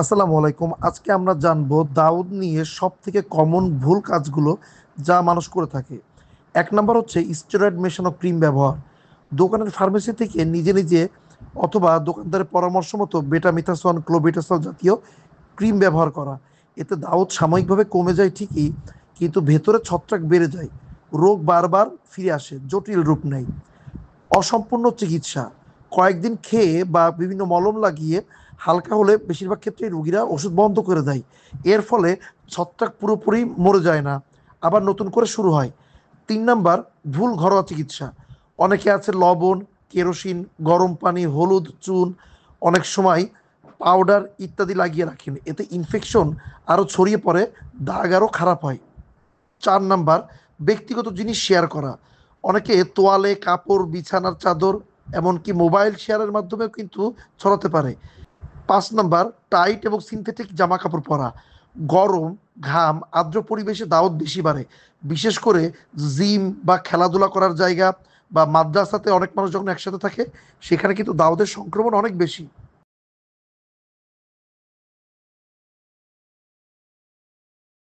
আসসালামু আলাইকুম। আজকে আমরা জানবো দাউদ নিয়ে সব থেকে কমন ভুল কাজগুলো যা মানুষ করে থাকে। এক নম্বর হচ্ছে স্টেরয়েড মেশানো ক্রিম ব্যবহার। দোকানের ফার্মেসি থেকে নিজে নিজে অথবা দোকানদারের পরামর্শ মতো বেটামিথাসন ক্লোবেটাসল জাতীয় ক্রিম ব্যবহার করা। এতে দাউদ সাময়িকভাবে কমে যায় ঠিকই, কিন্তু ভেতরে ছত্রাক বেড়ে যায়, রোগ বারবার ফিরে আসে, জটিল রূপ নেয়। অসম্পূর্ণ চিকিৎসা, কয়েকদিন খেয়ে বা বিভিন্ন মলম লাগিয়ে হালকা হলে বেশিরভাগ ক্ষেত্রেই রোগীরা ওষুধ বন্ধ করে দেয়। এর ফলে ছত্রাক পুরোপুরি মরে যায় না, আবার নতুন করে শুরু হয়। 3 নাম্বার, ভুল ঘরোয়া চিকিৎসা। অনেকে আছে লবণ, কেরোসিন, গরম পানি, হলুদ, চুন, অনেক সময় পাউডার ইত্যাদি লাগিয়ে রাখেন, এতে ইনফেকশন আরও ছড়িয়ে পড়ে, দাগ আরও খারাপ হয়। 4 নাম্বার, ব্যক্তিগত জিনিস শেয়ার করা। অনেকে তোয়ালে, কাপড়, বিছানার চাদর, এমনকি মোবাইল শেয়ারের মাধ্যমেও কিন্তু ছড়াতে পারে। 5 নাম্বার, টাইট এবং সিনথেটিক জামা কাপড় পরা। গরম, ঘাম, আর্দ্র পরিবেশে দাউদ বেশি বাড়ে, বিশেষ করে জিম বা খেলাধুলা করার জায়গা বা মাদ্রাসাতে অনেক মানুষ যখন একসাথে থাকে, সেখানে কিন্তু দাউদের সংক্রমণ অনেক বেশি।